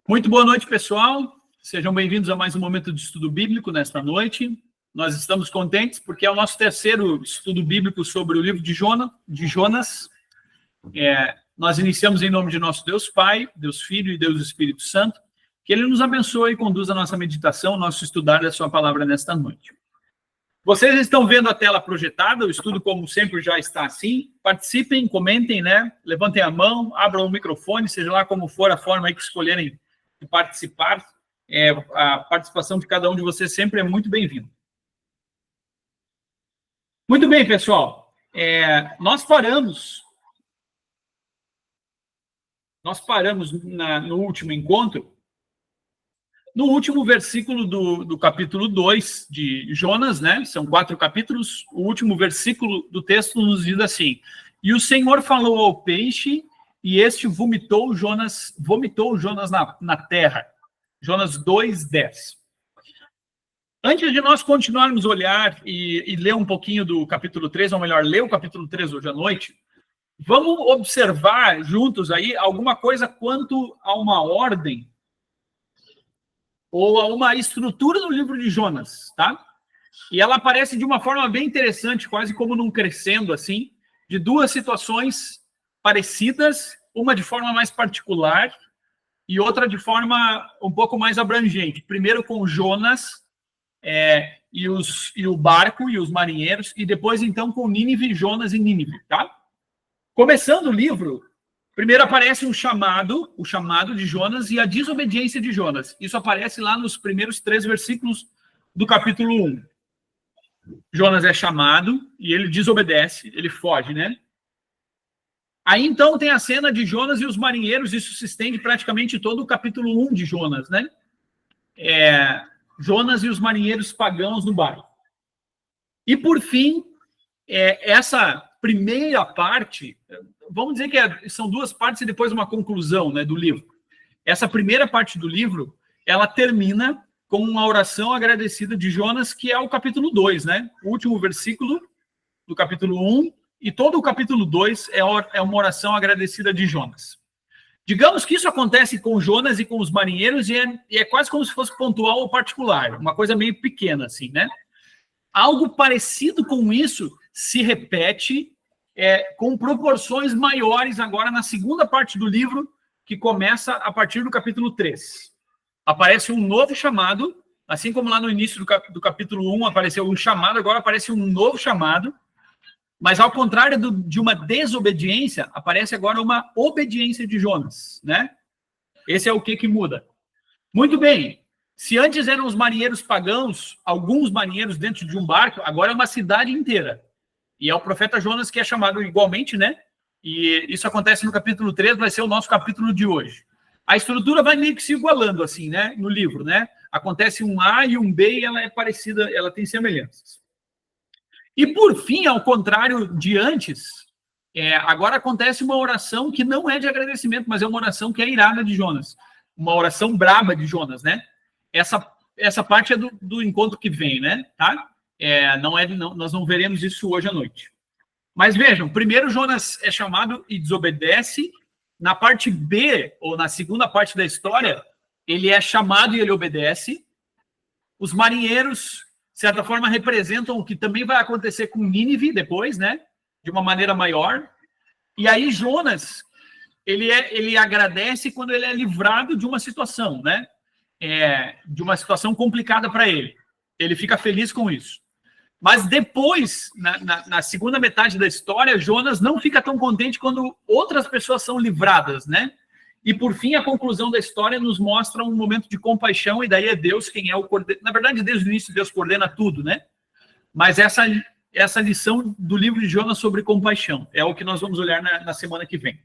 Muito boa noite, pessoal. Sejam bem-vindos a mais um momento de estudo bíblico nesta noite. Nós estamos contentes porque é o nosso terceiro estudo bíblico sobre o livro de Jonas. Nós iniciamos em nome de nosso Deus Pai, Deus Filho e Deus Espírito Santo. Que Ele nos abençoe e conduza a nossa meditação, nosso estudar da sua palavra nesta noite. Vocês estão vendo a tela projetada, o estudo, como sempre, já está assim. Participem, comentem, Levantem a mão, abram o microfone, seja lá como for a forma aí que escolherem de participar. A participação de cada um de vocês sempre é muito bem-vinda. Muito bem, pessoal. Nós paramos no último encontro, no último versículo do capítulo 2 de Jonas, São 4 capítulos. O último versículo do texto nos diz assim: E o Senhor falou ao peixe, e este vomitou Jonas na terra. Jonas 2:10. Antes de nós continuarmos a olhar e ler um pouquinho do capítulo 3, ou melhor, ler o capítulo 3 hoje à noite, vamos observar juntos aí alguma coisa quanto a uma ordem ou a uma estrutura no livro de Jonas, tá? E ela aparece de uma forma bem interessante, quase como num crescendo, assim, de duas situações parecidas, uma de forma mais particular e outra de forma um pouco mais abrangente. Primeiro com Jonas e o barco e os marinheiros, e depois, então, com Nínive, Jonas e Nínive, tá? Começando o livro, primeiro aparece o chamado de Jonas e a desobediência de Jonas. Isso aparece lá nos primeiros 3 versículos do capítulo 1. Jonas é chamado e ele desobedece, ele foge, Aí, então, tem a cena de Jonas e os marinheiros. Isso se estende praticamente todo o capítulo 1 de Jonas, Jonas e os marinheiros pagãos no barco. E, por fim, essa primeira parte, vamos dizer que são 2 partes e depois uma conclusão, do livro. Essa primeira parte do livro, ela termina com uma oração agradecida de Jonas, que é o capítulo 2, O último versículo do capítulo 1, e todo o capítulo 2 é uma oração agradecida de Jonas. Digamos que isso acontece com Jonas e com os marinheiros, e é quase como se fosse pontual ou particular, uma coisa meio pequena, assim, Algo parecido com isso se repete com proporções maiores agora na segunda parte do livro, que começa a partir do capítulo 3. Aparece um novo chamado, assim como lá no início do capítulo 1 apareceu um chamado, agora aparece um novo chamado, mas ao contrário de uma desobediência, aparece agora uma obediência de Jonas, Esse é o que muda. Muito bem. Se antes eram os marinheiros pagãos, alguns marinheiros dentro de um barco, agora é uma cidade inteira. E é o profeta Jonas que é chamado igualmente, E isso acontece no capítulo 3, vai ser o nosso capítulo de hoje. A estrutura vai meio que se igualando, assim, no livro, Acontece um A e um B e ela é parecida, ela tem semelhanças. E, por fim, ao contrário de antes, agora acontece uma oração que não é de agradecimento, mas é uma oração que é irada de Jonas. Uma oração braba de Jonas, Essa parte é do encontro que vem, tá? Nós não veremos isso hoje à noite. Mas vejam, primeiro Jonas é chamado e desobedece. Na parte B, ou na segunda parte da história, ele é chamado e ele obedece. Os marinheiros, de certa forma, representam o que também vai acontecer com Nínive depois, De uma maneira maior. E aí Jonas, ele agradece quando ele é livrado de uma situação, de uma situação complicada para ele. Ele fica feliz com isso. Mas depois, na segunda metade da história, Jonas não fica tão contente quando outras pessoas são livradas, E, por fim, a conclusão da história nos mostra um momento de compaixão, e daí é Deus quem é o coordenador. Na verdade, desde o início, Deus coordena tudo, Mas essa lição do livro de Jonas sobre compaixão é o que nós vamos olhar na semana que vem.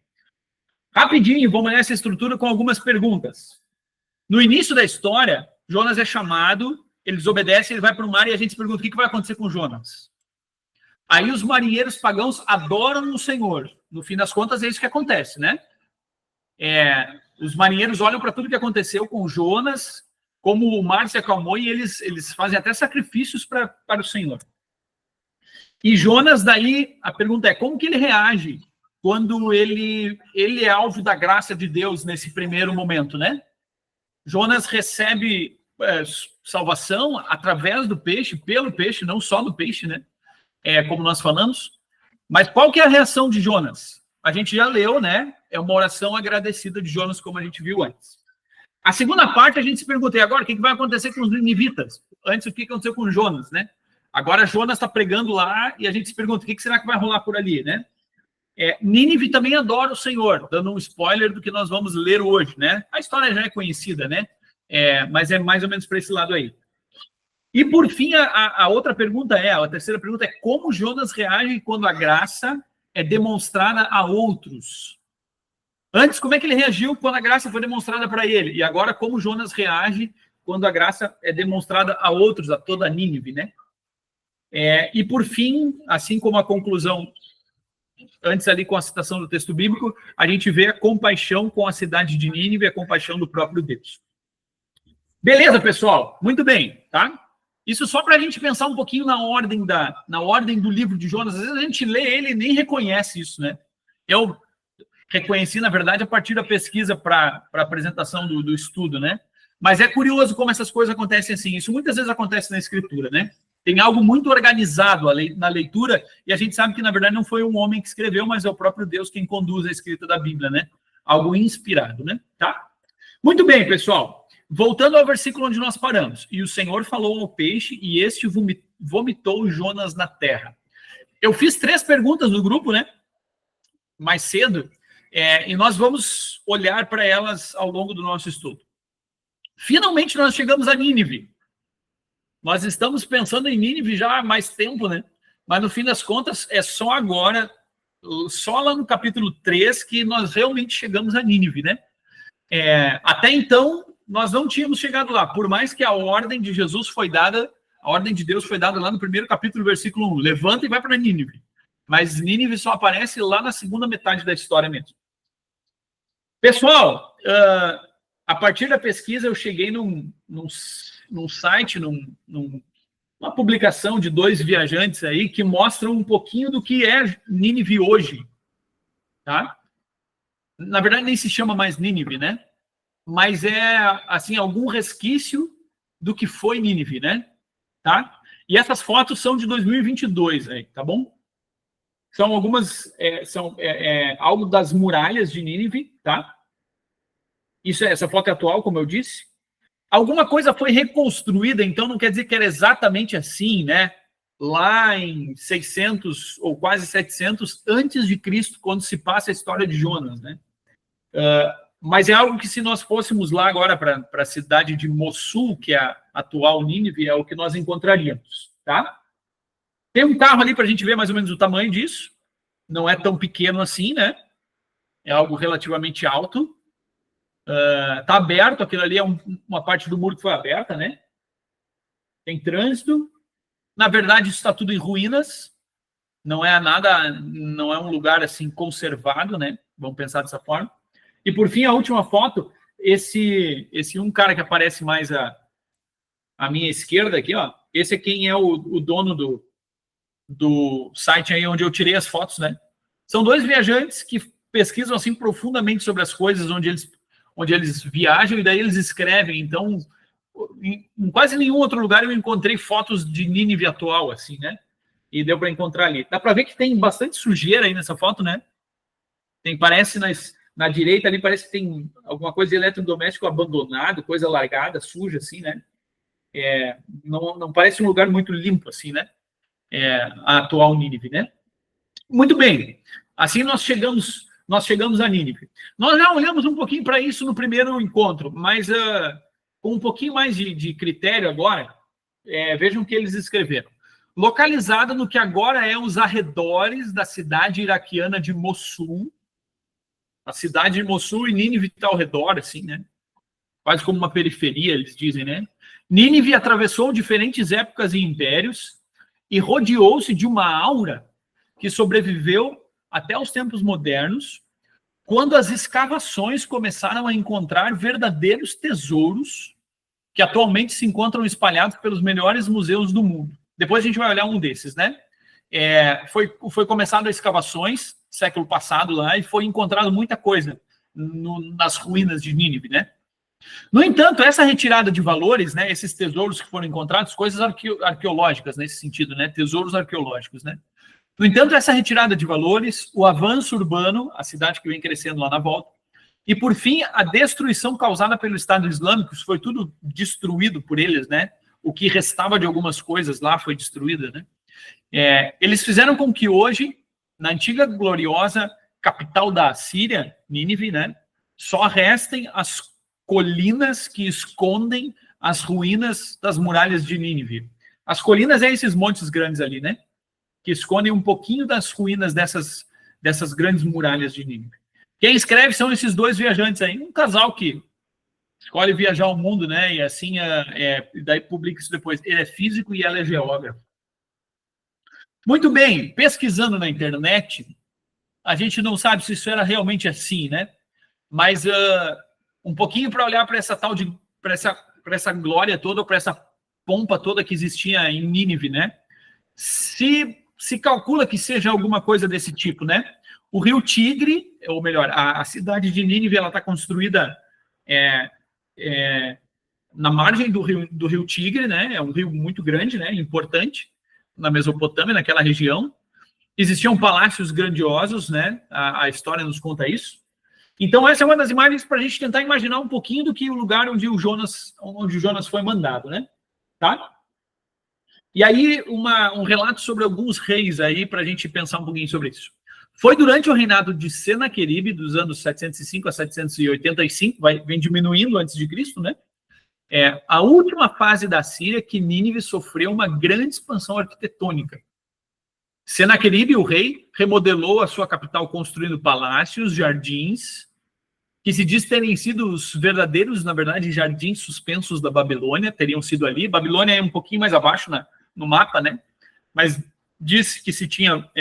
Rapidinho, vamos olhar essa estrutura com algumas perguntas. No início da história, Jonas é chamado, ele desobedece, ele vai para o mar, e a gente se pergunta: o que vai acontecer com Jonas? Aí os marinheiros pagãos adoram o Senhor. No fim das contas, é isso que acontece, Os marinheiros olham para tudo que aconteceu com Jonas, como o mar se acalmou, e eles fazem até sacrifícios para o Senhor. E Jonas, daí, a pergunta é: como que ele reage quando ele é alvo da graça de Deus nesse primeiro momento, Jonas recebe salvação através do peixe, pelo peixe, não só do peixe, né? Como nós falamos. Mas qual que é a reação de Jonas? A gente já leu, né? É uma oração agradecida de Jonas, como a gente viu antes. A segunda parte, a gente se pergunta, e agora, o que vai acontecer com os ninivitas? Antes, o que aconteceu com Jonas, né? Agora, Jonas está pregando lá, e a gente se pergunta, o que será que vai rolar por ali, né? Nínive também adora o Senhor, dando um spoiler do que nós vamos ler hoje, né? A história já é conhecida, né? Mas é mais ou menos para esse lado aí. E, por fim, a outra pergunta a terceira pergunta é como Jonas reage quando a graça é demonstrada a outros? Antes, como é que ele reagiu quando a graça foi demonstrada para ele? E agora, como Jonas reage quando a graça é demonstrada a outros, a toda a Nínive, né? E, por fim, assim como a conclusão, antes ali com a citação do texto bíblico, a gente vê a compaixão com a cidade de Nínive, a compaixão do próprio Deus. Beleza, pessoal? Muito bem, tá? Isso só para a gente pensar um pouquinho na ordem do livro de Jonas. Às vezes a gente lê ele e nem reconhece isso, né? Eu reconheci, na verdade, a partir da pesquisa para a apresentação do estudo, né? Mas é curioso como essas coisas acontecem assim. Isso muitas vezes acontece na escritura, né? Tem algo muito organizado na leitura e a gente sabe que, na verdade, não foi um homem que escreveu, mas é o próprio Deus quem conduz a escrita da Bíblia, né? Algo inspirado, né? Tá? Muito bem, pessoal. Voltando ao versículo onde nós paramos. E o Senhor falou ao peixe e este vomitou Jonas na terra. Eu fiz 3 perguntas no grupo, né? Mais cedo. E nós vamos olhar para elas ao longo do nosso estudo. Finalmente nós chegamos a Nínive. Nós estamos pensando em Nínive já há mais tempo, né? Mas no fim das contas é só agora, só lá no capítulo 3 que nós realmente chegamos a Nínive, né? Até então nós não tínhamos chegado lá, por mais que a ordem de Jesus foi dada, a ordem de Deus foi dada lá no primeiro capítulo, versículo 1, levanta e vai para Nínive. Mas Nínive só aparece lá na segunda metade da história mesmo. Pessoal, a partir da pesquisa eu cheguei num site, numa publicação de 2 viajantes aí que mostram um pouquinho do que é Nínive hoje, tá? Na verdade nem se chama mais Nínive, né? Mas assim, algum resquício do que foi Nínive, né? Tá? E essas fotos são de 2022, aí, tá bom? São algumas, algo das muralhas de Nínive, tá? Essa foto é atual, como eu disse. Alguma coisa foi reconstruída, então não quer dizer que era exatamente assim, né? Lá em 600 ou quase 700 antes de Cristo, quando se passa a história de Jonas, né? Mas é algo que, se nós fôssemos lá agora para a cidade de Mossul, que é a atual Nínive, é o que nós encontraríamos, tá? Tem um carro ali para a gente ver mais ou menos o tamanho disso. Não é tão pequeno assim, né? É algo relativamente alto. Tá aberto, aquilo ali é uma parte do muro que foi aberta, né? Tem trânsito. Na verdade, isso está tudo em ruínas. Não é nada, não é um lugar assim conservado, né? Vamos pensar dessa forma. E, por fim, a última foto, esse um cara que aparece mais à minha esquerda aqui, ó, esse é quem é o dono do site aí onde eu tirei as fotos, né? São 2 viajantes que pesquisam assim profundamente sobre as coisas onde eles viajam e daí eles escrevem. Então, em quase nenhum outro lugar eu encontrei fotos de Nínive atual, assim, né? E deu para encontrar ali. Dá para ver que tem bastante sujeira aí nessa foto, né? Parece na direita ali, parece que tem alguma coisa de eletrodoméstico abandonado, coisa largada, suja, assim, né? Não parece um lugar muito limpo, assim, né? A atual Nínive, né? Muito bem. Assim nós chegamos a Nínive. Nós já olhamos um pouquinho para isso no primeiro encontro, mas com um pouquinho mais de critério agora, vejam o que eles escreveram. Localizada no que agora é os arredores da cidade iraquiana de Mossul. A cidade de Mossul e Nínive está ao redor, assim, né? Quase como uma periferia, eles dizem, né? Nínive atravessou diferentes épocas e impérios e rodeou-se de uma aura que sobreviveu até os tempos modernos, quando as escavações começaram a encontrar verdadeiros tesouros que atualmente se encontram espalhados pelos melhores museus do mundo. Depois a gente vai olhar um desses, né? Foi começado as escavações século passado lá e foi encontrado muita coisa nas ruínas de Nínive, né? No entanto, essa retirada de valores, né, esses tesouros que foram encontrados, coisas arqueológicas nesse sentido, né, tesouros arqueológicos, né. No entanto, essa retirada de valores, o avanço urbano, a cidade que vem crescendo lá na volta, e por fim, a destruição causada pelo Estado Islâmico, isso foi tudo destruído por eles, né? O que restava de algumas coisas lá foi destruída, né? Eles fizeram com que hoje, na antiga gloriosa capital da Assíria, Nínive, né, só restem as colinas que escondem as ruínas das muralhas de Nínive. As colinas é esses montes grandes ali, né? Que escondem um pouquinho das ruínas dessas grandes muralhas de Nínive. Quem escreve são esses dois viajantes aí, um casal que escolhe viajar ao mundo, né? E assim, daí publica isso depois. Ele é físico e ela é geógrafa. Muito bem, pesquisando na internet, a gente não sabe se isso era realmente assim, né? Mas um pouquinho para olhar para essa tal de para essa glória toda, para essa pompa toda que existia em Nínive, né? Se calcula que seja alguma coisa desse tipo, né? O rio Tigre, ou melhor, a cidade de Nínive, ela está construída na margem do rio Tigre, né? É um rio muito grande, né? Importante na Mesopotâmia, naquela região. Existiam palácios grandiosos, né? A história nos conta isso. Então essa é uma das imagens para a gente tentar imaginar um pouquinho do que o lugar onde o Jonas foi mandado, né? Tá? E aí um relato sobre alguns reis aí para a gente pensar um pouquinho sobre isso. Foi durante o reinado de Senaqueribe, dos anos 705 a 785, vem diminuindo antes de Cristo, né? A última fase da Síria que Nínive sofreu uma grande expansão arquitetônica. Senaqueribe, o rei, remodelou a sua capital construindo palácios, jardins, que se diz terem sido os verdadeiros, na verdade, jardins suspensos da Babilônia, teriam sido ali. Babilônia é um pouquinho mais abaixo no mapa, né? Mas diz que se tinha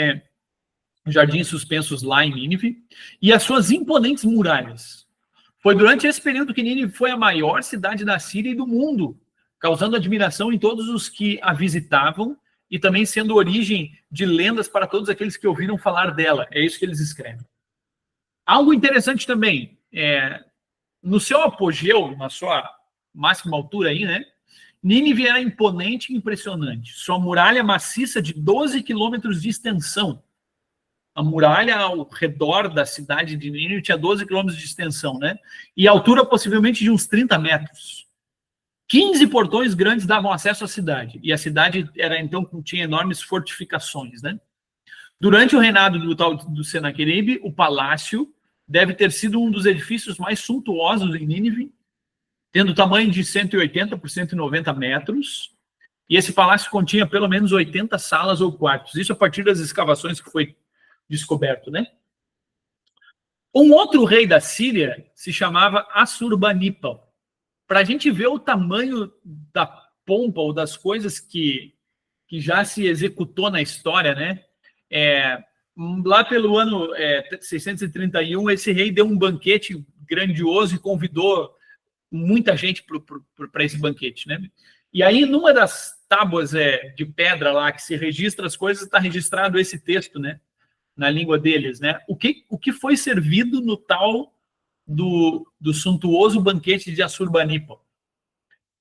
jardins suspensos lá em Nínive, e as suas imponentes muralhas. Foi durante esse período que Nínive foi a maior cidade da Síria e do mundo, causando admiração em todos os que a visitavam e também sendo origem de lendas para todos aqueles que ouviram falar dela. É isso que eles escrevem. Algo interessante também, no seu apogeu, na sua máxima altura aí, né? Nínive era imponente e impressionante. Sua muralha maciça de 12 quilômetros de extensão. A muralha ao redor da cidade de Nínive tinha 12 quilômetros de extensão, né? E a altura possivelmente de uns 30 metros. 15 portões grandes davam acesso à cidade. E a cidade tinha enormes fortificações, né? Durante o reinado do Senaqueribe, o palácio deve ter sido um dos edifícios mais suntuosos em Nínive, tendo tamanho de 180 por 190 metros. E esse palácio continha pelo menos 80 salas ou quartos. Isso a partir das escavações que foi descoberto, né? Um outro rei da Síria se chamava Assurbanipal. Para a gente ver o tamanho da pompa ou das coisas que já se executou na história, né? Lá pelo ano 631, esse rei deu um banquete grandioso e convidou muita gente para esse banquete, né? E aí, numa das tábuas de pedra lá que se registra as coisas, está registrado esse texto, né? Na língua deles, né? O que foi servido no tal do suntuoso banquete de Assurbanipal?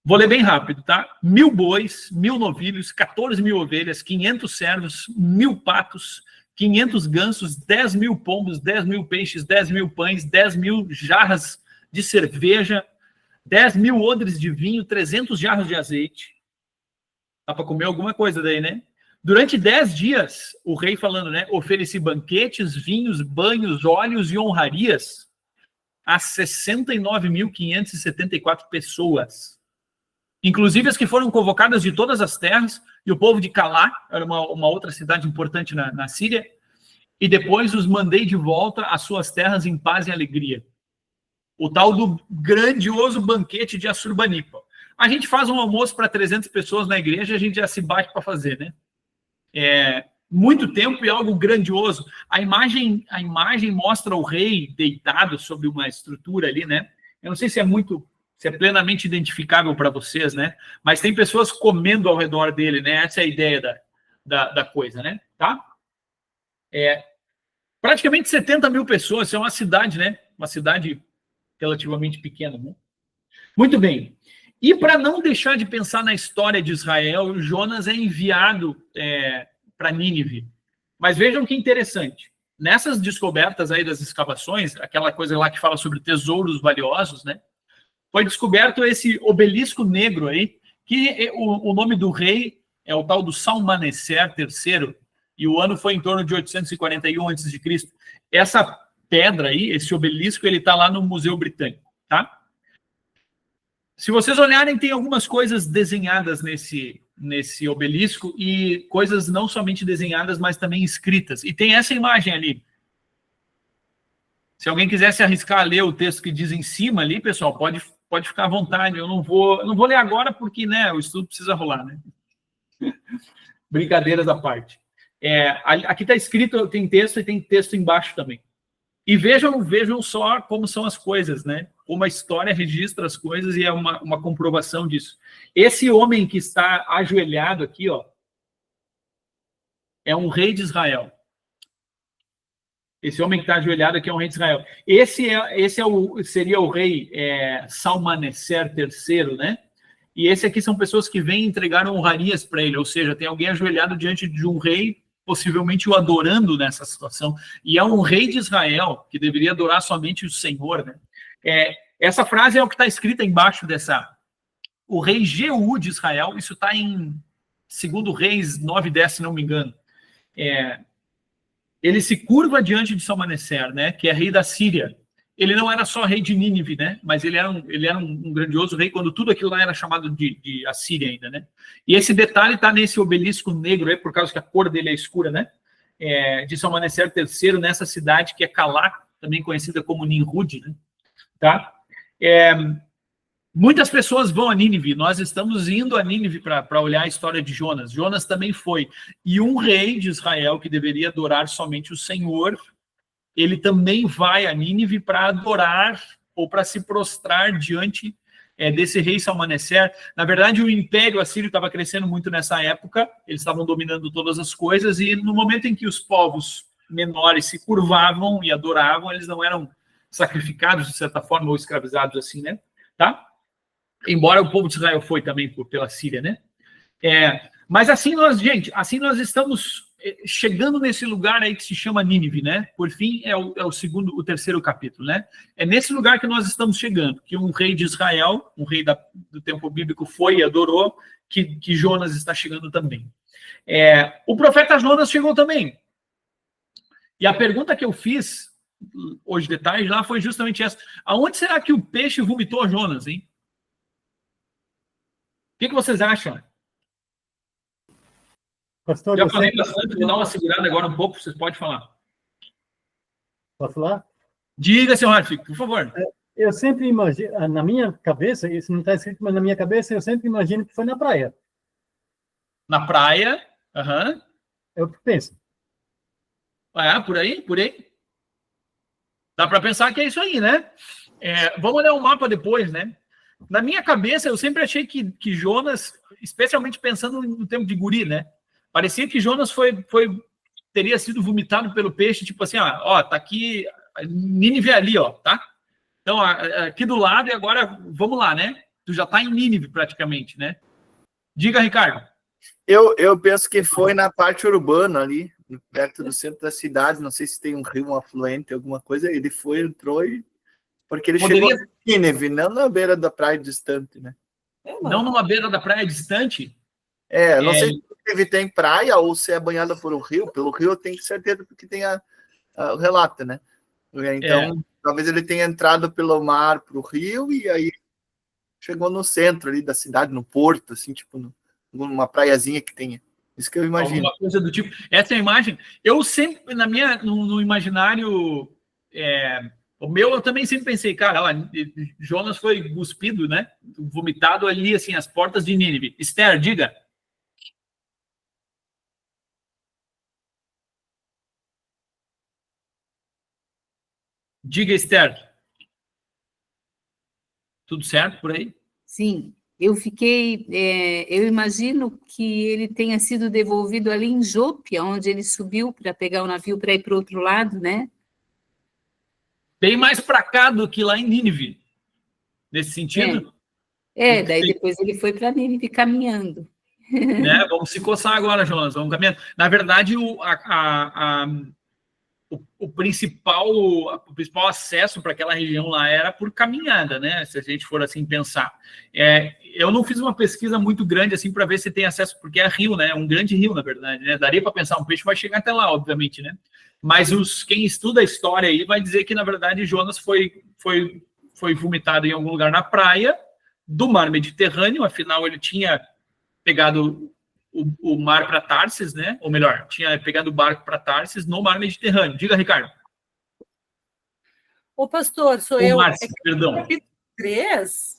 Vou ler bem rápido, tá? 1000 bois, 1000 novilhos, 14.000 ovelhas, 500 servos, 1000 patos, 500 gansos, 10.000 pombos, 10.000 peixes, 10.000 pães, 10.000 jarras de cerveja, 10.000 odres de vinho, 300 jarros de azeite. Dá para comer alguma coisa daí, né? Durante 10 dias, o rei falando, né? Ofereci banquetes, vinhos, banhos, óleos e honrarias a 69.574 pessoas. Inclusive as que foram convocadas de todas as terras, e o povo de Calá, era uma outra cidade importante na Síria, e depois os mandei de volta às suas terras em paz e alegria. O tal do grandioso banquete de Assurbanipal. A gente faz um almoço para 300 pessoas na igreja, a gente já se bate para fazer, né? Muito tempo e algo grandioso. A imagem mostra o rei deitado sobre uma estrutura ali, né? Eu não sei se é plenamente identificável para vocês, né? Mas tem pessoas comendo ao redor dele, né? Essa é a ideia da coisa, né? Tá? Praticamente 70.000 pessoas, é uma cidade, né? Uma cidade relativamente pequena, né? Muito bem. E para não deixar de pensar na história de Israel, Jonas é enviado para Nínive. Mas vejam que interessante. Nessas descobertas aí das escavações, aquela coisa lá que fala sobre tesouros valiosos, né? Foi descoberto esse obelisco negro aí, que o nome do rei é o tal do Salmaneser III, e o ano foi em torno de 841 a.C. Essa pedra aí, esse obelisco, ele está lá no Museu Britânico, tá? Se vocês olharem, tem algumas coisas desenhadas nesse obelisco e coisas não somente desenhadas, mas também escritas. E tem essa imagem ali. Se alguém quiser se arriscar a ler o texto que diz em cima ali, pessoal, pode ficar à vontade. Eu não vou ler agora porque, né, o estudo precisa rolar, né? Brincadeiras à parte. Aqui está escrito, tem texto e tem texto embaixo também. E vejam só como são as coisas, né? Como a história registra as coisas e é uma comprovação disso. Esse homem que está ajoelhado aqui, ó, é um rei de Israel. Esse homem que está ajoelhado aqui é um rei de Israel. Seria o rei Salmaneser III, né? E esse aqui são pessoas que vêm entregar honrarias para ele, ou seja, tem alguém ajoelhado diante de um rei, possivelmente o adorando nessa situação. E é um rei de Israel, que deveria adorar somente o Senhor, né? Essa frase é o que está escrita embaixo dessa. O rei Jeú de Israel, isso está em 2 Reis 9:10, se não me engano. Ele se curva diante de Salmaneser, né, que é rei da Síria. Ele não era só rei de Nínive, né, mas ele era um grandioso rei quando tudo aquilo lá era chamado de Assíria ainda, né. E esse detalhe está nesse obelisco negro aí, por causa que a cor dele é escura, né, de Salmaneser III, nessa cidade que é Calá, também conhecida como Nimrud, né, tá? Muitas pessoas vão a Nínive, nós estamos indo a Nínive para olhar a história de Jonas. Jonas também foi. E um rei de Israel que deveria adorar somente o Senhor, ele também vai a Nínive para adorar ou para se prostrar diante desse rei Salmaneser. Na verdade, o Império Assírio estava crescendo muito nessa época, eles estavam dominando todas as coisas, e no momento em que os povos menores se curvavam e adoravam, eles não eram sacrificados, de certa forma, ou escravizados assim, né? Tá? Embora o povo de Israel foi também pela Síria, né? Mas assim nós estamos chegando nesse lugar aí que se chama Nínive, né? Por fim, o terceiro capítulo, né? É nesse lugar que nós estamos chegando, que um rei de Israel, um rei do tempo bíblico foi e adorou, que Jonas está chegando também. O profeta Jonas chegou também. E a pergunta que eu fiz hoje de tarde lá foi justamente essa. Aonde será que o peixe vomitou Jonas, hein? O que vocês acham? Pastor, já falei bastante, vou dar uma segurada agora um pouco, vocês podem falar. Posso falar? Diga, senhor Rafik, por favor. Eu sempre imagino, na minha cabeça, isso não está escrito, mas na minha cabeça eu sempre imagino que foi na praia. Na praia? Aham. É o que penso. Por aí? Dá para pensar que é isso aí, né? Vamos olhar o mapa depois, né? Na minha cabeça, eu sempre achei que Jonas, especialmente pensando no tempo de guri, né? Parecia que Jonas teria sido vomitado pelo peixe, tipo assim, ó, tá aqui, Nínive ali, ó, tá? Então, aqui do lado, e agora, vamos lá, né? Tu já tá em Nínive, praticamente, né? Diga, Ricardo. Eu penso que foi na parte urbana ali, perto do centro da cidade, não sei se tem um rio, um afluente, alguma coisa, ele entrou e... Porque ele chegou em Nínive, não na beira da praia distante, né? Não numa beira da praia distante? Não sei se Nínive tem praia ou se é banhada por um rio. Pelo rio eu tenho certeza porque tem o relato, né? Então, talvez ele tenha entrado pelo mar para o rio e aí chegou no centro ali da cidade, no porto, assim, tipo, numa praiazinha que tenha. Isso que eu imagino. Alguma coisa do tipo. Essa é a imagem. Eu sempre, no imaginário... eu também sempre pensei, cara, Jonas foi cuspido, né? Vomitado ali, assim, às portas de Nínive. Esther, diga. Diga, Esther. Tudo certo por aí? Sim, eu imagino que ele tenha sido devolvido ali em Jope, onde ele subiu para pegar o navio para ir para o outro lado, né? Bem mais para cá do que lá em Nínive. nesse sentido? Daí depois ele foi para Nínive caminhando. Né? Vamos se coçar agora, Jonas, vamos caminhando. Na verdade, o principal acesso para aquela região lá era por caminhada, né? Se a gente for assim pensar. Eu não fiz uma pesquisa muito grande assim para ver se tem acesso, porque é rio, né? Um grande rio, na verdade, né? Daria para pensar, um peixe vai chegar até lá, obviamente, né? Mas quem estuda a história aí vai dizer que, na verdade, Jonas foi vomitado em algum lugar na praia do mar Mediterrâneo, afinal ele tinha pegado o mar para Tarsis, né? Ou melhor, tinha pegado o barco para Tarsis no mar Mediterrâneo. Diga, Ricardo. Ô, pastor, sou eu. Márcio, perdão. Capítulo 3,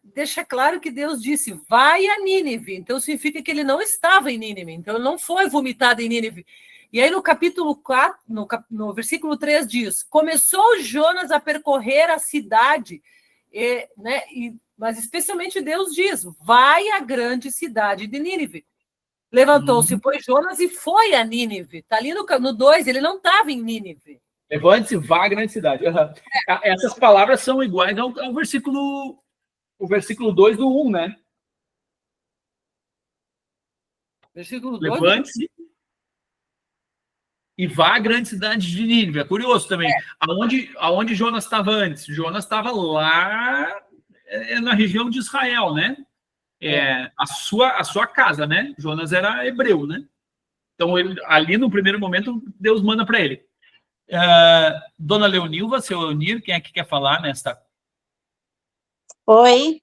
deixa claro que Deus disse, vai a Nínive. Então, significa que ele não estava em Nínive. Então, ele não foi vomitado em Nínive. E aí, no capítulo 4, no versículo 3, diz, começou Jonas a percorrer a cidade, né? Mas especialmente Deus diz, vai à grande cidade de Nínive. Levantou-se, pois, Jonas e foi a Nínive. Está ali no 2, ele não estava em Nínive. Levante-se, vá à grande cidade. Essas palavras são iguais ao versículo 2 do 1, né? Versículo 2. Levante-se e vá à grande cidade de Nínive. É curioso também. Aonde Jonas estava antes? Jonas estava lá na região de Israel, né? A sua casa, né? Jonas era hebreu, né? Então, ali no primeiro momento, Deus manda para ele. Dona Leonilva, seu Leonir, quem é que quer falar nesta? Oi,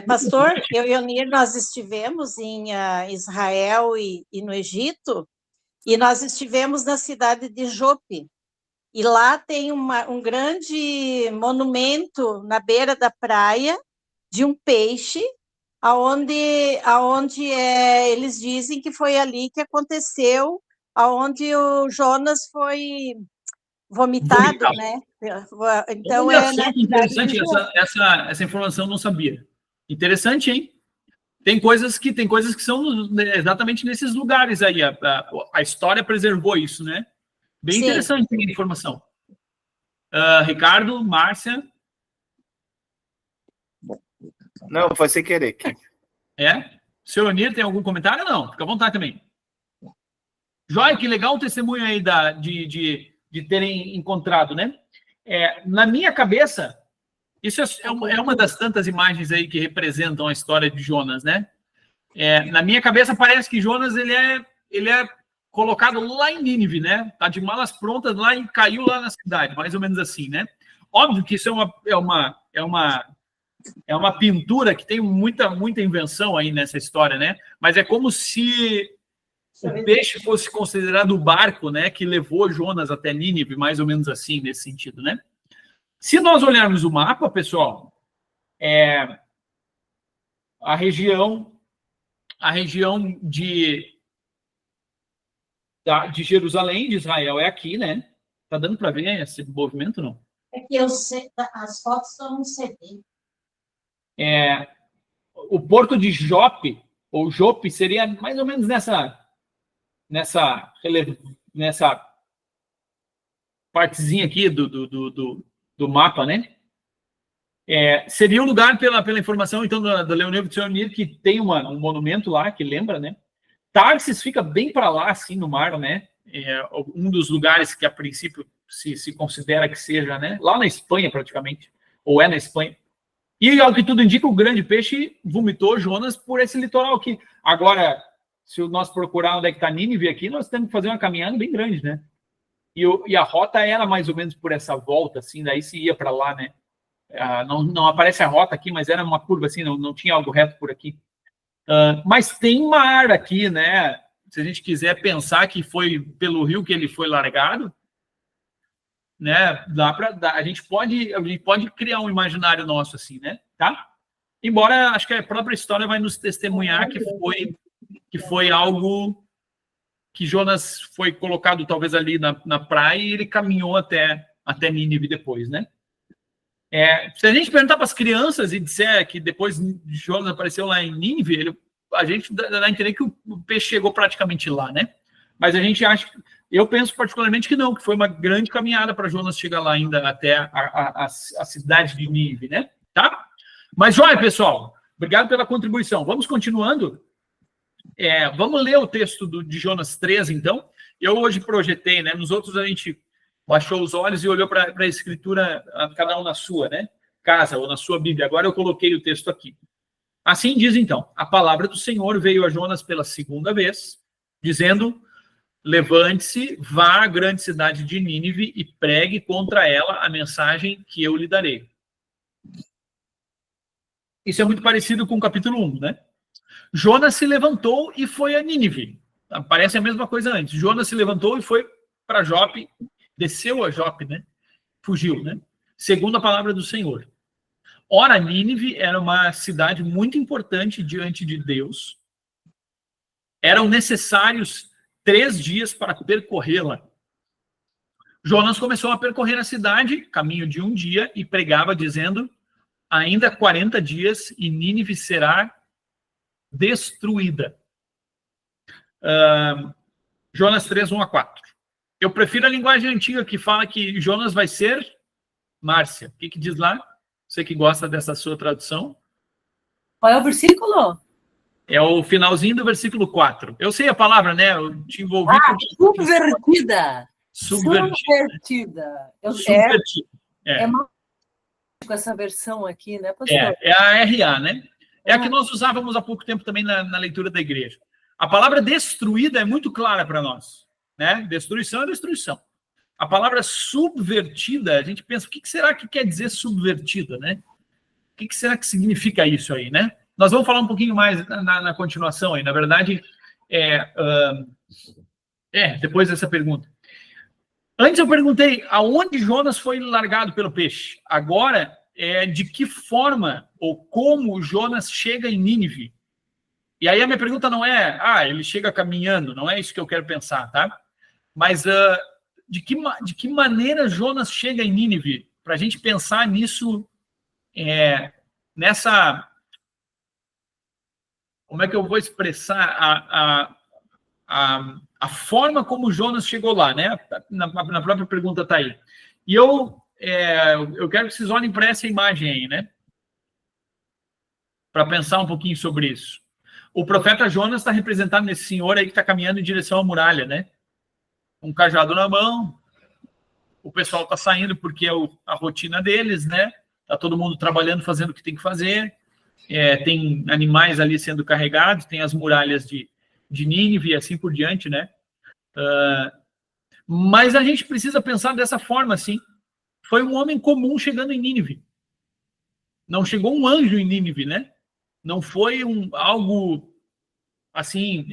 pastor, eu e o Leonir, nós estivemos em Israel e no Egito, e nós estivemos na cidade de Jope. E lá tem um grande monumento na beira da praia de um peixe, aonde eles dizem que foi ali que aconteceu, aonde o Jonas foi vomitado, né? Então olha só que interessante, essa informação eu não sabia. Interessante, hein? Tem coisas que são exatamente nesses lugares aí. A história preservou isso, né? Bem Sim. Interessante a informação. Ricardo, Márcia? Não, foi sem querer. Seu Leonir, tem algum comentário? Não, fica à vontade também. Joia, que legal o testemunho aí de terem encontrado, né? Na minha cabeça, isso é uma das tantas imagens aí que representam a história de Jonas, né? Na minha cabeça parece que Jonas ele é colocado lá em Nínive, né? Tá de malas prontas lá e caiu lá na cidade, mais ou menos assim, né? Óbvio que isso é uma pintura que tem muita invenção aí nessa história, né? Mas é como se o peixe fosse considerado o barco, né, que levou Jonas até Nínive, mais ou menos assim, nesse sentido, né? Se nós olharmos o mapa, pessoal, a região de Jerusalém, de Israel, é aqui, né? Tá dando para ver esse movimento, não? É que as fotos estão no CD. O porto de Jope, ou Jope, seria mais ou menos nessa partezinha aqui do mapa, né? Seria um lugar, pela informação, então, da Leonilva de Leonir, que tem um monumento lá, que lembra, né? Tarsis fica bem para lá, assim, no mar, né? Um dos lugares que, a princípio, se considera que seja, né? Lá na Espanha, praticamente. Ou na Espanha. E, ao que tudo indica, o grande peixe vomitou Jonas por esse litoral aqui. Agora, se nós procurar onde é que está Nínive aqui, nós temos que fazer uma caminhada bem grande, né? E a rota era mais ou menos por essa volta, assim, daí se ia para lá, né? Não aparece a rota aqui, mas era uma curva, assim, não tinha algo reto por aqui. Mas tem mar aqui, né? Se a gente quiser pensar que foi pelo rio que ele foi largado, né? A gente pode criar um imaginário nosso assim, né? Tá? Embora acho que a própria história vai nos testemunhar que foi algo que Jonas foi colocado talvez ali na praia e ele caminhou até Nínive depois, né? Se a gente perguntar para as crianças e disser que depois Jonas apareceu lá em Nínive, a gente dá a entender que o peixe chegou praticamente lá, né? Mas a gente acha, Eu penso particularmente que não, que foi uma grande caminhada para Jonas chegar lá ainda até a cidade de Nínive, né? Tá? Mas, joia, pessoal, obrigado pela contribuição. Vamos continuando. Vamos ler o texto de Jonas 3, então. Eu hoje projetei, né? Nos outros a gente baixou os olhos e olhou para a escritura, cada um na sua, né? Casa ou na sua Bíblia. Agora eu coloquei o texto aqui. Assim diz, então, a palavra do Senhor veio a Jonas pela segunda vez, dizendo: levante-se, vá à grande cidade de Nínive e pregue contra ela a mensagem que eu lhe darei. Isso é muito parecido com o capítulo 1, né? Jonas se levantou e foi a Nínive. Parece a mesma coisa antes. Jonas se levantou e foi para Jope, desceu a Jope, né? Fugiu, né? Segundo a palavra do Senhor. Ora, Nínive era uma cidade muito importante diante de Deus. Eram necessários 3 dias para percorrê-la. Jonas começou a percorrer a cidade, caminho de 1 dia, e pregava dizendo: ainda 40 dias e Nínive será destruída. Jonas 3, 1-4. Eu prefiro a linguagem antiga que fala que Jonas vai ser... Márcia, o que diz lá? Você que gosta dessa sua tradução. Qual é o versículo? É o finalzinho do versículo 4. Eu sei a palavra, né? Eu te envolvi. Subvertida. Subvertida. Subvertida. É com essa versão aqui, né, pastor? É a RA, né? É a que nós usávamos há pouco tempo também na leitura da igreja. A palavra destruída é muito clara para nós, né? Destruição é destruição. A palavra subvertida, a gente pensa, o que será que quer dizer subvertida, né? O que será que significa isso aí, né? Nós vamos falar um pouquinho mais na continuação aí. Na verdade, depois dessa pergunta. Antes eu perguntei aonde Jonas foi largado pelo peixe. Agora, de que forma ou como Jonas chega em Nínive. E aí a minha pergunta não é, ele chega caminhando, não é isso que eu quero pensar, tá? Mas de que maneira Jonas chega em Nínive? Para a gente pensar nisso, nessa... Como é que eu vou expressar a forma como Jonas chegou lá, né? Na própria pergunta está aí. E eu quero que vocês olhem para essa imagem aí, né? Para pensar um pouquinho sobre isso. O profeta Jonas está representado nesse senhor aí que está caminhando em direção à muralha, né? Um cajado na mão. O pessoal está saindo porque é a rotina deles, né? Está todo mundo trabalhando, fazendo o que tem que fazer. Tem animais ali sendo carregados, tem as muralhas de Nínive e assim por diante, né? Mas a gente precisa pensar dessa forma, assim. Foi um homem comum chegando em Nínive. Não chegou um anjo em Nínive, né? Não foi algo assim,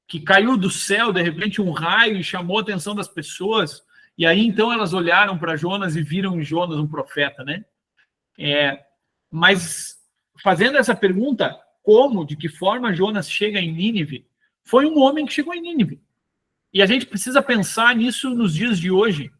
que caiu do céu, de repente um raio e chamou a atenção das pessoas, e aí então elas olharam para Jonas e viram em Jonas um profeta, né? Mas fazendo essa pergunta, de que forma Jonas chega em Nínive, foi um homem que chegou em Nínive. E a gente precisa pensar nisso nos dias de hoje.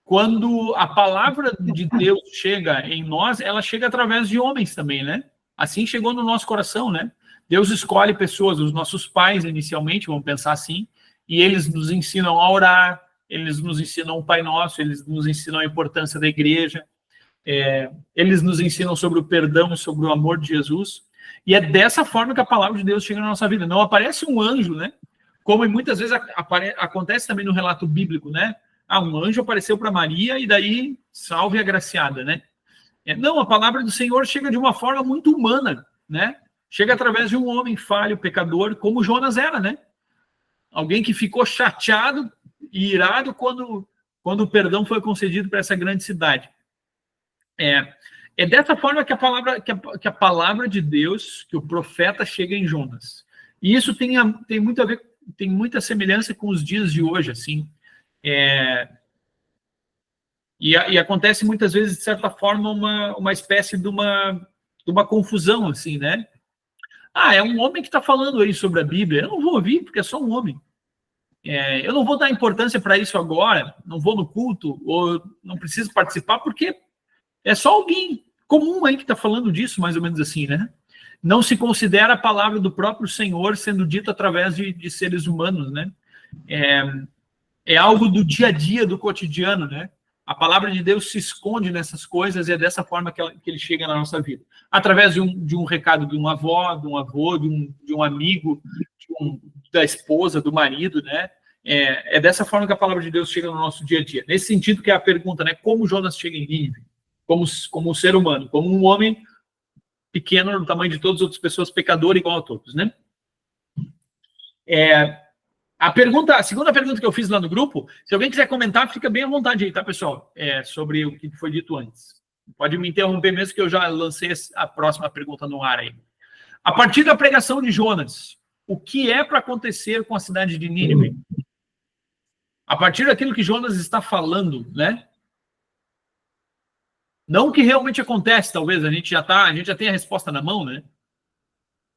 Quando a palavra de Deus chega em nós, ela chega através de homens também, né? Assim chegou no nosso coração, né? Deus escolhe pessoas, os nossos pais inicialmente, vamos pensar assim, e eles nos ensinam a orar, eles nos ensinam o Pai Nosso, eles nos ensinam a importância da igreja, eles nos ensinam sobre o perdão e sobre o amor de Jesus, e é dessa forma que a palavra de Deus chega na nossa vida. Não aparece um anjo, né? Como muitas vezes acontece também no relato bíblico, né? Um anjo apareceu para Maria e daí salve a agraciada, né? Não, a palavra do Senhor chega de uma forma muito humana, né? Chega através de um homem falho, pecador, como Jonas era, né? Alguém que ficou chateado e irado quando o perdão foi concedido para essa grande cidade. É dessa forma que a palavra de Deus, que o profeta chega em Jonas. E isso tem muito a ver, tem muita semelhança com os dias de hoje, assim. E acontece muitas vezes, de certa forma, uma espécie de uma confusão, assim, né? É um homem que está falando aí sobre a Bíblia. Eu não vou ouvir, porque é só um homem. Eu não vou dar importância para isso agora, não vou no culto, ou não preciso participar, porque é só alguém comum aí que está falando disso, mais ou menos assim, né? não se considera a palavra do próprio Senhor sendo dita através de seres humanos, né? É algo do dia a dia, do cotidiano, né? A palavra de Deus se esconde nessas coisas e é dessa forma que ele chega na nossa vida. Através de um recado de uma avó, de um avô, de um amigo, da esposa, do marido, né? É dessa forma que a palavra de Deus chega no nosso dia a dia. Nesse sentido que é a pergunta, né? Como Jonas chega em Nínive? Como um ser humano, como um homem pequeno no tamanho de todas as outras pessoas, pecador igual a todos, né? A segunda pergunta que eu fiz lá no grupo, se alguém quiser comentar, fica bem à vontade aí, tá, pessoal? Sobre o que foi dito antes. Pode me interromper mesmo que eu já lancei a próxima pergunta no ar aí. A partir da pregação de Jonas, o que é para acontecer com a cidade de Nínive? A partir daquilo que Jonas está falando, né? Não o que realmente acontece, talvez, a gente já tem a resposta na mão, né?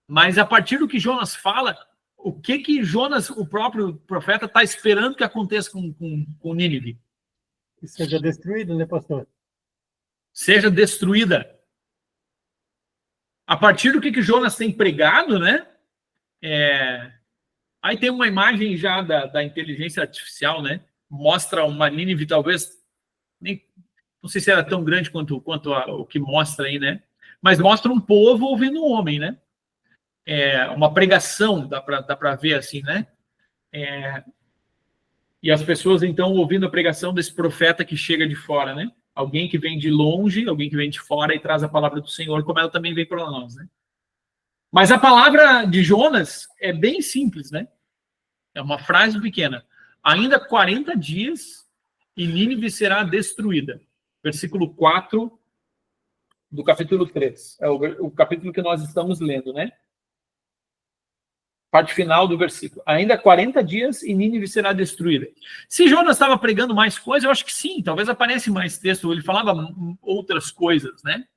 Mas a partir do que Jonas fala, o que Jonas, o próprio profeta, está esperando que aconteça com Nínive? Que seja destruído, né, pastor? Seja destruída. A partir do que Jonas tem pregado, né? Aí tem uma imagem já da inteligência artificial, né? Mostra uma Nínive, talvez, não sei se era tão grande quanto o que mostra aí, né? Mas mostra um povo ouvindo um homem, né? Uma pregação, dá para ver assim, né? E as pessoas, então, ouvindo a pregação desse profeta que chega de fora, né? Alguém que vem de longe, alguém que vem de fora e traz a palavra do Senhor, como ela também vem para nós, né? Mas a palavra de Jonas é bem simples, né? É uma frase pequena. Ainda 40 dias e Nínive será destruída. Versículo 4 do capítulo 3. É o capítulo que nós estamos lendo, né? Parte final do versículo. Ainda 40 dias e Nínive será destruída. Se Jonas estava pregando mais coisas, eu acho que sim. Talvez apareça mais texto. Ele falava outras coisas, né?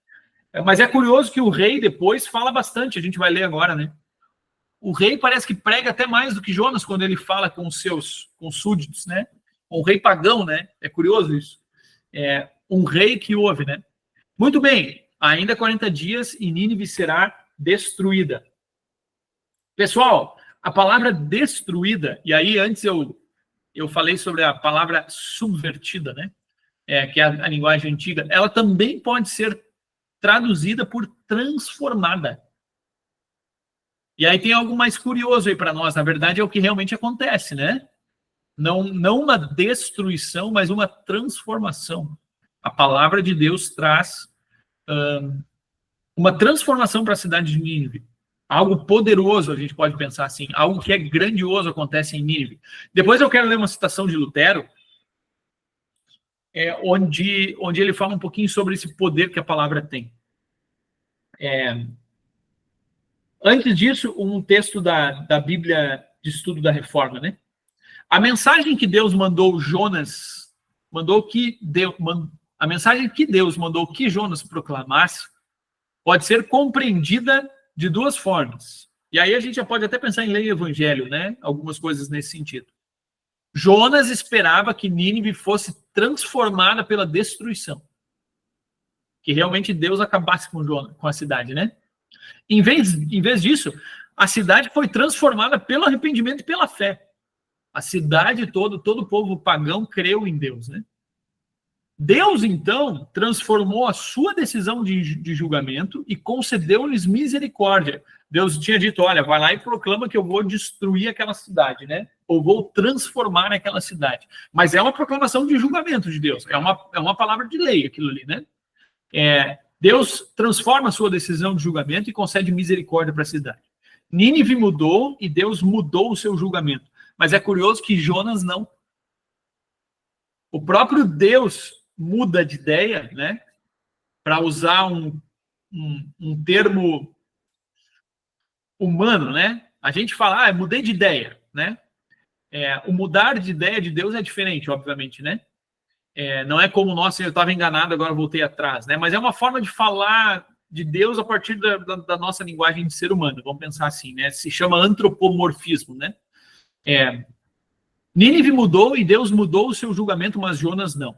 Mas é curioso que o rei depois fala bastante. A gente vai ler agora, né? O rei parece que prega até mais do que Jonas quando ele fala com os súditos, né? Um rei pagão, né? É curioso isso. Um rei que ouve, né? Muito bem. Ainda 40 dias e Nínive será destruída. Pessoal, a palavra destruída, e aí antes eu falei sobre a palavra subvertida, né? Que é a linguagem antiga, ela também pode ser traduzida por transformada. E aí tem algo mais curioso aí para nós, na verdade é o que realmente acontece, né? Não uma destruição, mas uma transformação. A palavra de Deus traz uma transformação para a cidade de Nínive. Algo poderoso, a gente pode pensar assim. Algo que é grandioso acontece em Nínive. Depois eu quero ler uma citação de Lutero, onde ele fala um pouquinho sobre esse poder que a palavra tem. Antes disso, um texto da Bíblia de Estudo da Reforma, né? A mensagem que Deus mandou Jonas, a mensagem que Deus mandou que Jonas proclamasse, pode ser compreendida de duas formas. E aí a gente já pode até pensar em ler o evangelho, né? Algumas coisas nesse sentido. Jonas esperava que Nínive fosse transformada pela destruição. Que realmente Deus acabasse com a cidade, né? Em vez disso, a cidade foi transformada pelo arrependimento e pela fé. A cidade todo o povo pagão creu em Deus, né? Deus, então, transformou a sua decisão de julgamento e concedeu-lhes misericórdia. Deus tinha dito, olha, vai lá e proclama que eu vou destruir aquela cidade, né? Ou vou transformar aquela cidade. Mas é uma proclamação de julgamento de Deus. É uma palavra de lei aquilo ali, né? Deus transforma a sua decisão de julgamento e concede misericórdia para a cidade. Nínive mudou e Deus mudou o seu julgamento. Mas é curioso que Jonas não. O próprio Deus muda de ideia, né? Para usar um termo humano, né? A gente fala, mudei de ideia, né? O mudar de ideia de Deus é diferente, obviamente, né? Não é como, nossa, eu estava enganado, agora voltei atrás, né? Mas é uma forma de falar de Deus a partir da nossa linguagem de ser humano, vamos pensar assim, né? Se chama antropomorfismo, né? Nínive mudou e Deus mudou o seu julgamento, mas Jonas não.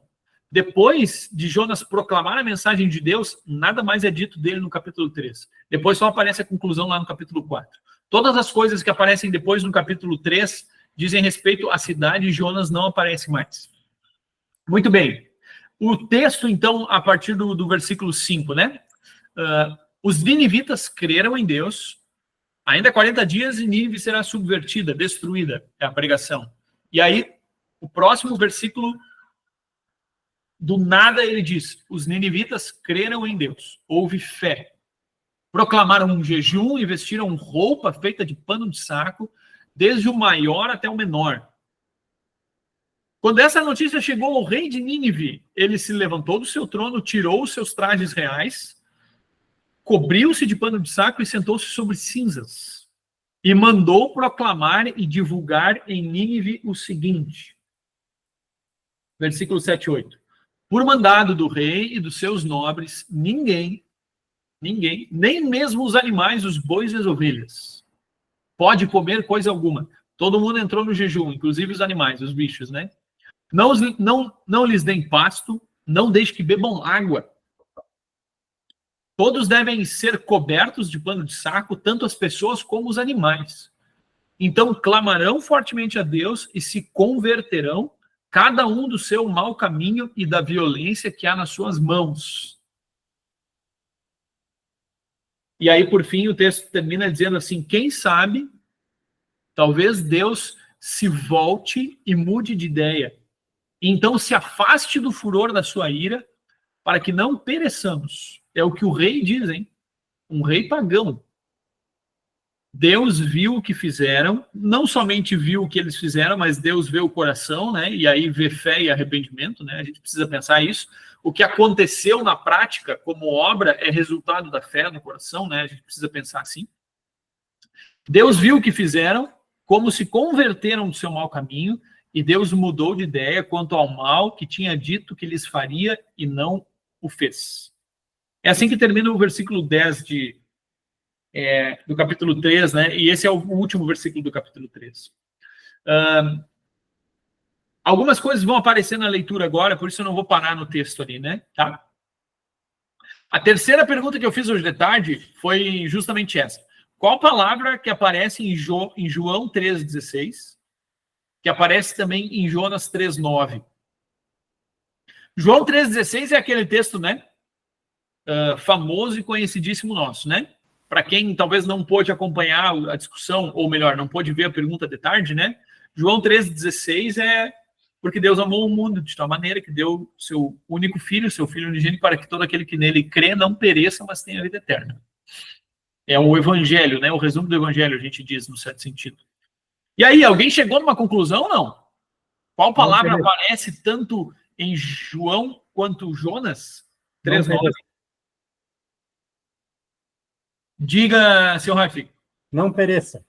Depois de Jonas proclamar a mensagem de Deus, nada mais é dito dele no capítulo 3. Depois só aparece a conclusão lá no capítulo 4. Todas as coisas que aparecem depois no capítulo 3 dizem respeito à cidade e Jonas não aparece mais. Muito bem. O texto, então, a partir do versículo 5, né? Os ninivitas creram em Deus. Ainda 40 dias e Nínive será subvertida, destruída, é a pregação. E aí, o próximo versículo, do nada ele diz, os ninivitas creram em Deus, houve fé. Proclamaram um jejum e vestiram roupa feita de pano de saco, desde o maior até o menor. Quando essa notícia chegou ao rei de Nínive, ele se levantou do seu trono, tirou os seus trajes reais, cobriu-se de pano de saco e sentou-se sobre cinzas. E mandou proclamar e divulgar em Nínive o seguinte. Versículo 7 e 8. Por mandado do rei e dos seus nobres, ninguém, nem mesmo os animais, os bois e as ovelhas, pode comer coisa alguma. Todo mundo entrou no jejum, inclusive os animais, os bichos, né? Não lhes deem pasto, não deixe que bebam água. Todos devem ser cobertos de pano de saco, tanto as pessoas como os animais. Então clamarão fortemente a Deus e se converterão, cada um do seu mau caminho e da violência que há nas suas mãos. E aí, por fim, o texto termina dizendo assim, quem sabe, talvez Deus se volte e mude de ideia. Então se afaste do furor da sua ira, para que não pereçamos. É o que o rei diz, hein? Um rei pagão. Deus viu o que fizeram, não somente viu o que eles fizeram, mas Deus vê o coração, né? E aí vê fé e arrependimento, né? A gente precisa pensar isso. O que aconteceu na prática, como obra, é resultado da fé no coração, né? A gente precisa pensar assim. Deus viu o que fizeram, como se converteram do seu mau caminho, e Deus mudou de ideia quanto ao mal que tinha dito que lhes faria e não o fez. É assim que termina o versículo 10 do capítulo 3, né? E esse é o último versículo do capítulo 3. Algumas coisas vão aparecer na leitura agora, por isso eu não vou parar no texto ali, né? Tá? A terceira pergunta que eu fiz hoje de tarde foi justamente essa. Qual palavra que aparece em João 3,16, que aparece também em Jonas 3,9? João 3,16 é aquele texto, né? Famoso e conhecidíssimo nosso, né? Para quem talvez não pôde acompanhar a discussão, ou melhor, não pôde ver a pergunta de tarde, né? João 3,16 é porque Deus amou o mundo de tal maneira que deu seu único filho, seu filho unigênito, para que todo aquele que nele crê não pereça, mas tenha vida eterna. É o evangelho, né? O resumo do evangelho, a gente diz, no certo sentido. E aí, alguém chegou numa conclusão ou não? Qual palavra aparece tanto em João quanto Jonas? 3,9. Diga, seu Rafi. Não pereça.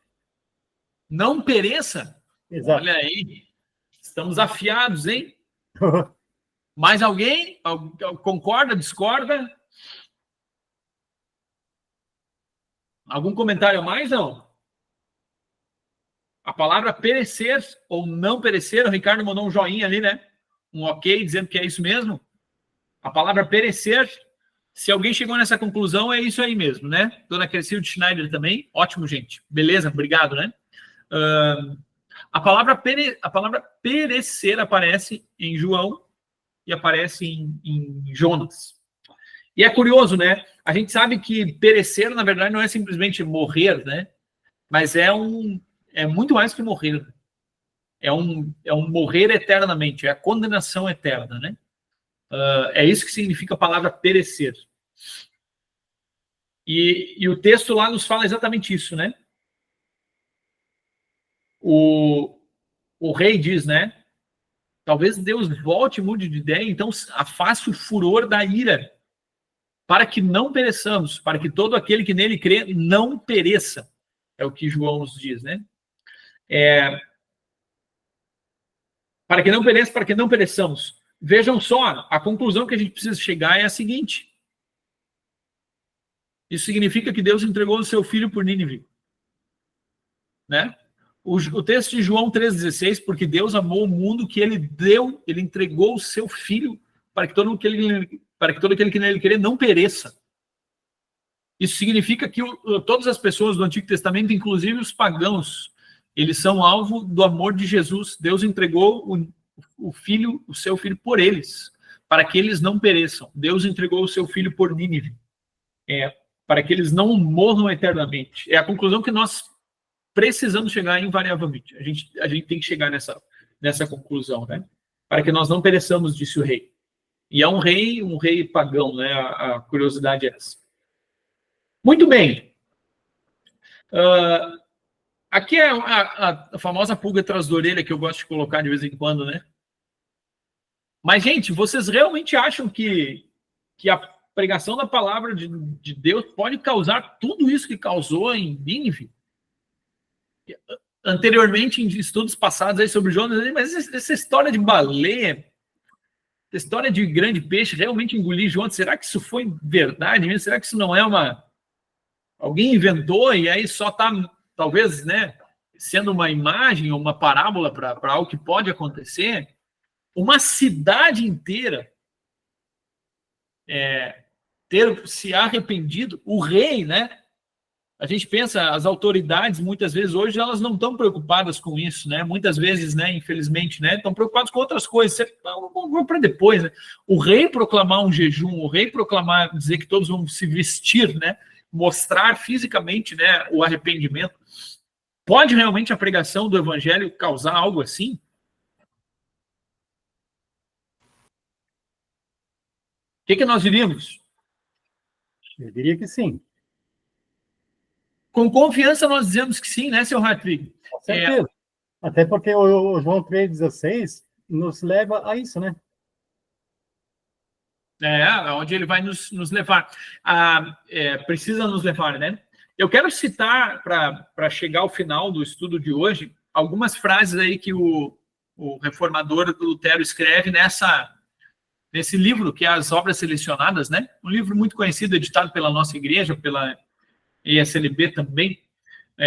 Não pereça? Exato. Olha aí. Estamos afiados, hein? Mais alguém? Concorda, discorda? Algum comentário a mais, não? A palavra perecer ou não perecer, o Ricardo mandou um joinha ali, né? Um ok, dizendo que é isso mesmo. A palavra perecer, se alguém chegou nessa conclusão, é isso aí mesmo, né? Dona Crescilde Schneider também. Ótimo, gente. Beleza, obrigado, né? A palavra perecer aparece em João e aparece em Jonas. E é curioso, né? A gente sabe que perecer, na verdade, não é simplesmente morrer, né? Mas é muito mais que morrer. É um morrer eternamente, é a condenação eterna, né? É isso que significa a palavra perecer. E o texto lá nos fala exatamente isso, né? O rei diz, né? Talvez Deus volte e mude de ideia, então afaste o furor da ira, para que não pereçamos, para que todo aquele que nele crê não pereça. É o que João nos diz, né? Para que não pereça, para que não pereçamos. Vejam só, a conclusão que a gente precisa chegar é a seguinte. Isso significa que Deus entregou o seu filho por Nínive. Né? O texto de João 3,16, porque Deus amou o mundo que ele deu, ele entregou o seu filho para que todo aquele que nele crer não pereça. Isso significa que todas as pessoas do Antigo Testamento, inclusive os pagãos, eles são alvo do amor de Jesus. Deus entregou o seu filho por eles, para que eles não pereçam. Deus entregou o seu filho por Nínive, para que eles não morram eternamente. É a conclusão que nós precisamos chegar invariavelmente. A gente tem que chegar nessa conclusão, né? Para que nós não pereçamos, disse o rei. E é um rei pagão, né? A curiosidade é essa. Muito bem. Aqui é a famosa pulga atrás da orelha que eu gosto de colocar de vez em quando, né? Mas, gente, vocês realmente acham que a pregação da palavra de Deus pode causar tudo isso que causou em Nínive? Anteriormente, em estudos passados aí sobre Jonas, mas essa história de baleia, essa história de grande peixe realmente engolir Jonas, será que isso foi verdade mesmo? Será que isso não é alguém inventou e aí só está, talvez, né, sendo uma imagem ou uma parábola para algo que pode acontecer? Uma cidade inteira ter se arrependido, o rei, né? A gente pensa, as autoridades, muitas vezes, hoje, elas não estão preocupadas com isso, né? Muitas vezes, né, infelizmente, né, estão preocupados com outras coisas. Vamos para depois, né? O rei proclamar um jejum, o rei proclamar, dizer que todos vão se vestir, né? Mostrar fisicamente, né, o arrependimento. Pode realmente a pregação do evangelho causar algo assim? O que nós diríamos? Eu diria que sim. Com confiança nós dizemos que sim, né, seu Hartwig? Com certeza. Até porque o João 3,16 nos leva a isso, né? Onde ele vai nos levar. Precisa nos levar, né? Eu quero citar, para chegar ao final do estudo de hoje, algumas frases aí que o reformador Lutero escreve nesse livro, que é As Obras Selecionadas, né? Um livro muito conhecido, editado pela nossa igreja, pela ESLB também.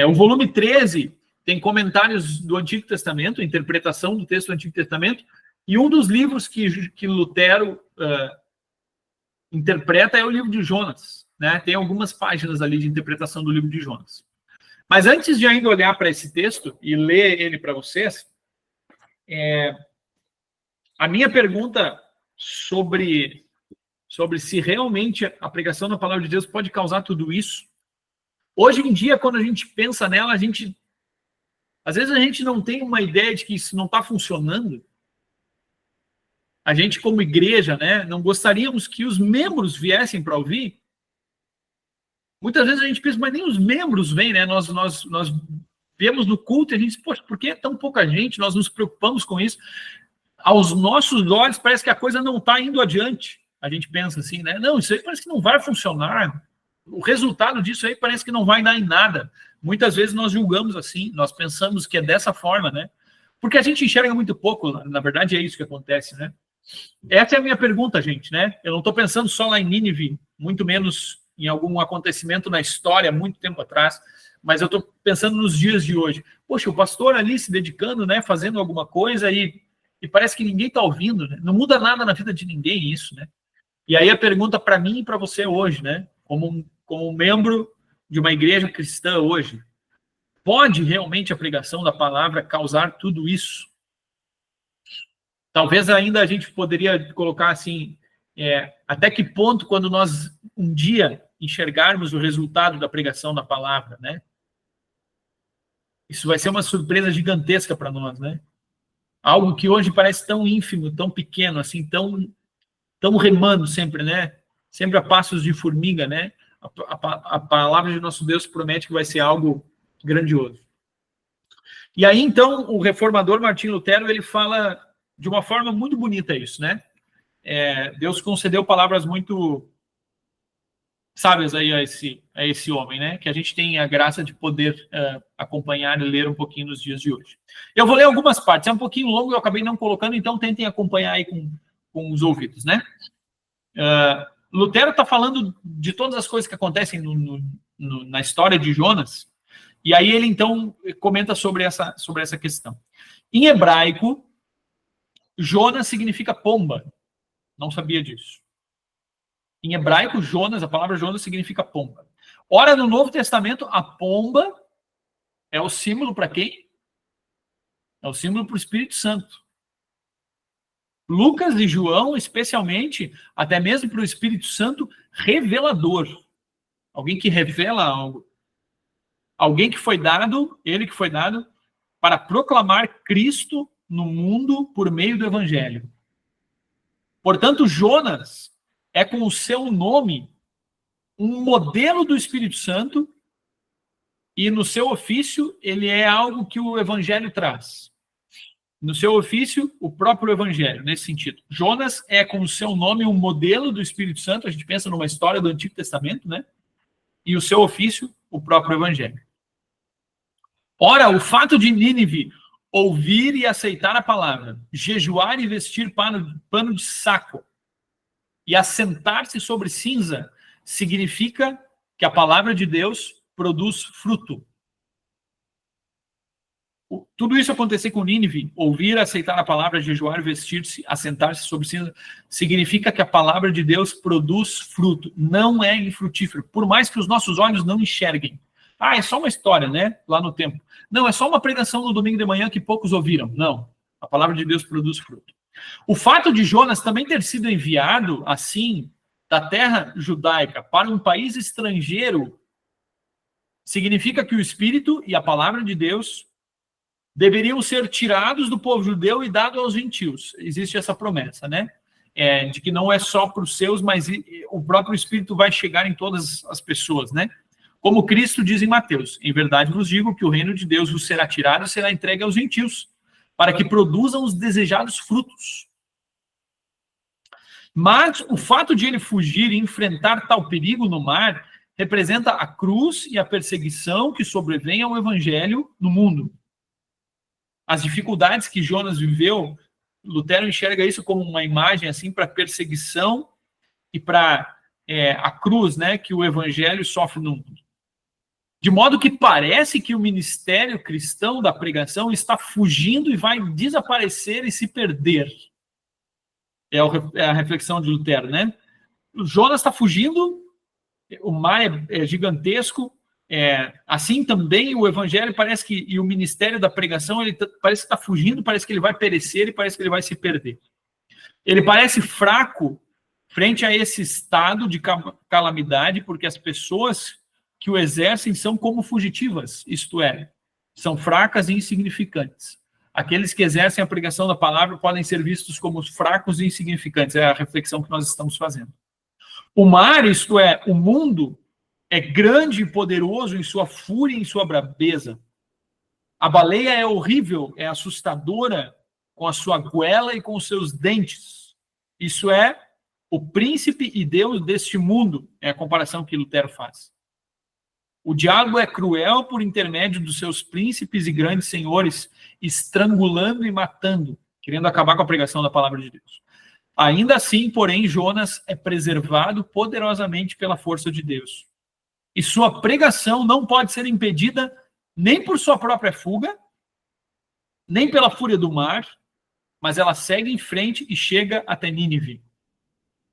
O volume 13 tem comentários do Antigo Testamento, interpretação do texto do Antigo Testamento, e um dos livros que Lutero interpreta é o livro de Jonas, né? Tem algumas páginas ali de interpretação do livro de Jonas. Mas antes de ainda olhar para esse texto e ler ele para vocês, a minha pergunta sobre se realmente a pregação da palavra de Deus pode causar tudo isso. Hoje em dia, quando a gente pensa nela, às vezes a gente não tem uma ideia de que isso não está funcionando. A gente, como igreja, né, não gostaríamos que os membros viessem para ouvir. Muitas vezes a gente pensa, mas nem os membros vêm, né? Nós vemos no culto e a gente diz, poxa, por que é tão pouca gente? Nós nos preocupamos com isso. Aos nossos olhos, parece que a coisa não está indo adiante. A gente pensa assim, né? Não, isso aí parece que não vai funcionar. O resultado disso aí parece que não vai dar em nada. Muitas vezes nós julgamos assim, nós pensamos que é dessa forma, né? Porque a gente enxerga muito pouco, na verdade é isso que acontece, né? Essa é a minha pergunta, gente, né? Eu não estou pensando só lá em Nínive, muito menos em algum acontecimento na história, muito tempo atrás, mas eu estou pensando nos dias de hoje. Poxa, o pastor ali se dedicando, né, fazendo alguma coisa e parece que ninguém está ouvindo, né? Não muda nada na vida de ninguém isso, né? E aí a pergunta para mim e para você hoje, né? Como membro de uma igreja cristã hoje, pode realmente a pregação da palavra causar tudo isso? Talvez ainda a gente poderia colocar assim, até que ponto, quando nós um dia enxergarmos o resultado da pregação da palavra, né? Isso vai ser uma surpresa gigantesca para nós, né? Algo que hoje parece tão ínfimo, tão pequeno, assim, tão remando sempre, né? Sempre a passos de formiga, né? A palavra de nosso Deus promete que vai ser algo grandioso. E aí, então, o reformador Martinho Lutero, ele fala de uma forma muito bonita isso, né? Deus concedeu palavras muito sábias aí a esse homem, né? Que a gente tem a graça de poder acompanhar e ler um pouquinho nos dias de hoje. Eu vou ler algumas partes, é um pouquinho longo, eu acabei não colocando, então tentem acompanhar aí com os ouvidos, né? Lutero está falando de todas as coisas que acontecem na história de Jonas, e aí ele, então, comenta sobre essa questão. Em hebraico, Jonas significa pomba. Não sabia disso. Em hebraico, Jonas, a palavra Jonas significa pomba. Ora, no Novo Testamento, a pomba é o símbolo para quem? É o símbolo para o Espírito Santo. Lucas e João, especialmente, até mesmo para o Espírito Santo revelador. Alguém que revela algo. Alguém que foi dado, ele que foi dado, para proclamar Cristo no mundo por meio do Evangelho. Portanto, Jonas é com o seu nome um modelo do Espírito Santo e no seu ofício ele é algo que o Evangelho traz. No seu ofício, o próprio Evangelho, nesse sentido. Jonas é com o seu nome um modelo do Espírito Santo, a gente pensa numa história do Antigo Testamento, né? E o seu ofício, o próprio Evangelho. Ora, o fato de Nínive ouvir e aceitar a palavra, jejuar e vestir pano de saco e assentar-se sobre cinza, significa que a palavra de Deus produz fruto. Tudo isso acontecer com Nínive, ouvir, aceitar a palavra, jejuar, vestir-se, assentar-se sobre cinza, significa que a palavra de Deus produz fruto, não é infrutífero, por mais que os nossos olhos não enxerguem. Ah, é só uma história, né? Lá no templo. Não, é só uma pregação no domingo de manhã que poucos ouviram. Não, a palavra de Deus produz fruto. O fato de Jonas também ter sido enviado, assim, da terra judaica para um país estrangeiro, significa que o Espírito e a palavra de Deus deveriam ser tirados do povo judeu e dados aos gentios. Existe essa promessa, né? De que não é só para os seus, mas o próprio Espírito vai chegar em todas as pessoas, né? Como Cristo diz em Mateus, em verdade vos digo que o reino de Deus vos será tirado e será entregue aos gentios, para que produzam os desejados frutos. Mas o fato de ele fugir e enfrentar tal perigo no mar representa a cruz e a perseguição que sobrevém ao evangelho no mundo. As dificuldades que Jonas viveu, Lutero enxerga isso como uma imagem assim para perseguição e para a cruz, né, que o evangelho sofre no mundo. De modo que parece que o ministério cristão da pregação está fugindo e vai desaparecer e se perder. É a reflexão de Lutero, né? O Jonas está fugindo, o mar é gigantesco, assim também o evangelho parece que, e o ministério da pregação, ele parece que está fugindo, parece que ele vai perecer e parece que ele vai se perder. Ele parece fraco frente a esse estado de calamidade, porque as pessoas que o exercem são como fugitivas, isto é, são fracas e insignificantes. Aqueles que exercem a pregação da palavra podem ser vistos como fracos e insignificantes, é a reflexão que nós estamos fazendo. O mar, isto é, o mundo, é grande e poderoso em sua fúria e em sua brabeza. A baleia é horrível, é assustadora com a sua goela e com os seus dentes. Isso é o príncipe e Deus deste mundo, é a comparação que Lutero faz. O diabo é cruel por intermédio dos seus príncipes e grandes senhores, estrangulando e matando, querendo acabar com a pregação da palavra de Deus. Ainda assim, porém, Jonas é preservado poderosamente pela força de Deus. E sua pregação não pode ser impedida nem por sua própria fuga, nem pela fúria do mar, mas ela segue em frente e chega até Nínive.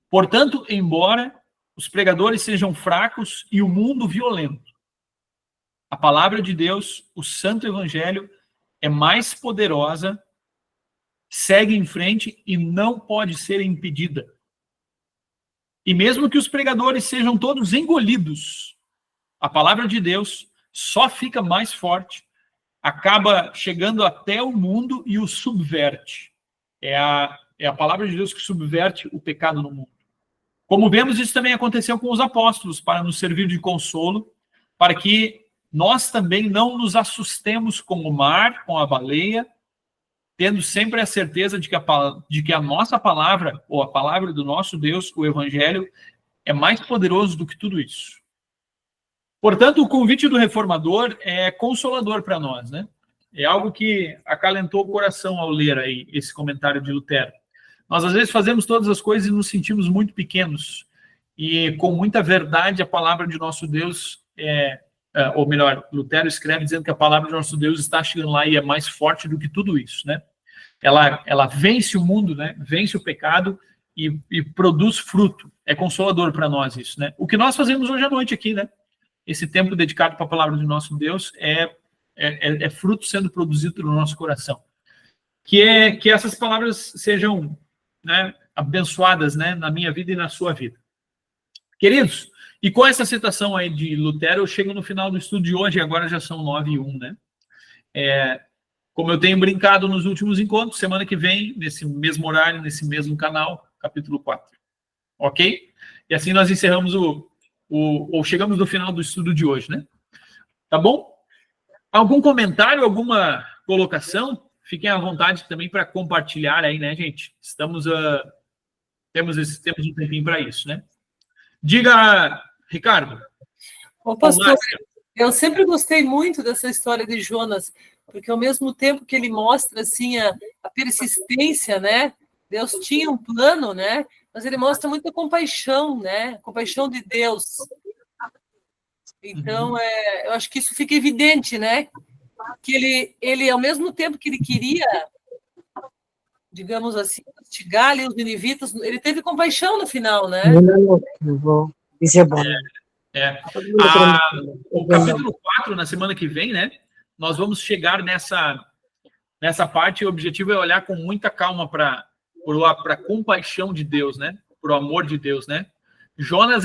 Portanto, embora os pregadores sejam fracos e o mundo violento, a palavra de Deus, o Santo Evangelho, é mais poderosa, segue em frente e não pode ser impedida. E mesmo que os pregadores sejam todos engolidos, a palavra de Deus só fica mais forte, acaba chegando até o mundo e o subverte. É a palavra de Deus que subverte o pecado no mundo. Como vemos, isso também aconteceu com os apóstolos, para nos servir de consolo, para que nós também não nos assustemos com o mar, com a baleia, tendo sempre a certeza de que a nossa palavra, ou a palavra do nosso Deus, o Evangelho, é mais poderoso do que tudo isso. Portanto, o convite do reformador é consolador para nós, né? É algo que acalentou o coração ao ler aí esse comentário de Lutero. Nós, às vezes, fazemos todas as coisas e nos sentimos muito pequenos. E, com muita verdade, a palavra de nosso Deus ou melhor, Lutero escreve dizendo que a palavra de nosso Deus está chegando lá e é mais forte do que tudo isso, né? Ela vence o mundo, né? Vence o pecado e produz fruto. É consolador para nós isso, né? O que nós fazemos hoje à noite aqui, né? Esse tempo dedicado para a palavra do nosso Deus é fruto sendo produzido no nosso coração. Que essas palavras sejam, né, abençoadas, né, na minha vida e na sua vida. Queridos, e com essa citação aí de Lutero, eu chego no final do estudo de hoje, e agora já são 9h01, né? Como eu tenho brincado nos últimos encontros, semana que vem, nesse mesmo horário, nesse mesmo canal, capítulo 4. Ok? E assim nós encerramos ou chegamos no final do estudo de hoje, né? Tá bom? Algum comentário, alguma colocação? Fiquem à vontade também para compartilhar aí, né, gente? Temos um tempinho para isso, né? Diga, Ricardo. Ô, pastor, eu sempre gostei muito dessa história de Jonas, porque ao mesmo tempo que ele mostra assim a persistência, né? Deus tinha um plano, né? Mas ele mostra muita compaixão, né? Compaixão de Deus. Então, eu acho que isso fica evidente, né? Que ele ao mesmo tempo que ele queria, digamos assim, castigar ali os ninivitas, ele teve compaixão no final, né? O capítulo 4, na semana que vem, né? Nós vamos chegar nessa parte, e o objetivo é olhar com muita calma para a compaixão de Deus, né? Para o amor de Deus, né? Jonas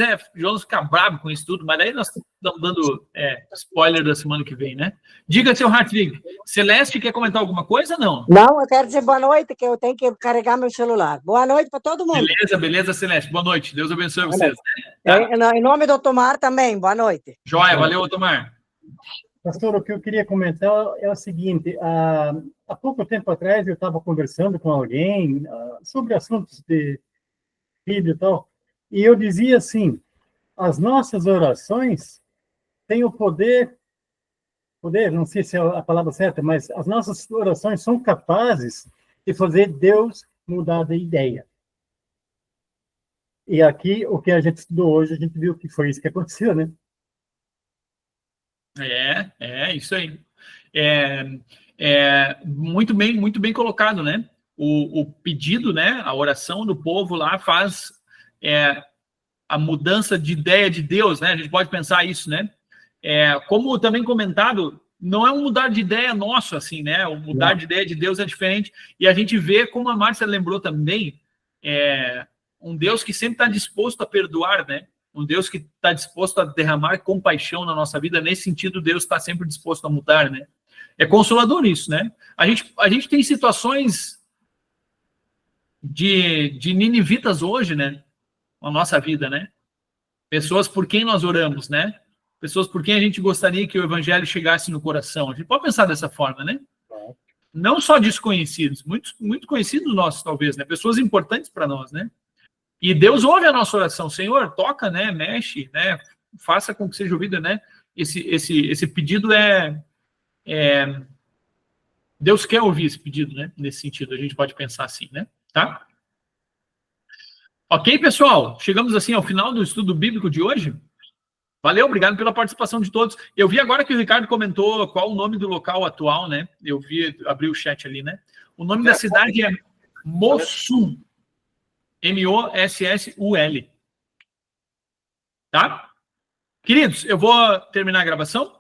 fica bravo com isso tudo, mas daí nós estamos dando spoiler da semana que vem, né? Diga, seu Hartwig, Celeste quer comentar alguma coisa, não? Não, eu quero dizer boa noite, que eu tenho que carregar meu celular. Boa noite para todo mundo. Beleza, Celeste. Boa noite. Deus abençoe vocês. Em nome do Otomar também, boa noite. Joia, valeu, Otomar. Pastor, o que eu queria comentar é o seguinte, há pouco tempo atrás eu estava conversando com alguém sobre assuntos de Bíblia e tal, e eu dizia assim, as nossas orações têm o poder, não sei se é a palavra certa, mas as nossas orações são capazes de fazer Deus mudar de ideia. E aqui, o que a gente estudou hoje, a gente viu que foi isso que aconteceu, né? Isso aí. Muito bem colocado, né? O pedido, né? A oração do povo lá faz a mudança de ideia de Deus, né? A gente pode pensar isso, né? Como também comentado, não é um mudar de ideia nosso, assim, né? O mudar de ideia de Deus é diferente. E a gente vê, como a Márcia lembrou também, um Deus que sempre está disposto a perdoar, né? Um Deus que está disposto a derramar compaixão na nossa vida. Nesse sentido, Deus está sempre disposto a mudar, né? É consolador isso, né? A gente tem situações de ninivitas hoje, né? Na nossa vida, né? Pessoas por quem nós oramos, né? Pessoas por quem a gente gostaria que o evangelho chegasse no coração. A gente pode pensar dessa forma, né? Não só desconhecidos, muito conhecidos nossos, talvez, né? Pessoas importantes para nós, né? E Deus ouve a nossa oração. Senhor, toca, né? Mexe, né? Faça com que seja ouvida, né? Esse pedido Deus quer ouvir esse pedido, né? Nesse sentido, a gente pode pensar assim, né? Tá? Ok, pessoal? Chegamos assim ao final do estudo bíblico de hoje. Valeu, obrigado pela participação de todos. Eu vi agora que o Ricardo comentou qual o nome do local atual, né? Eu abri o chat ali, né? O nome da cidade é Mossul. Mossul. Tá? Queridos, eu vou terminar a gravação.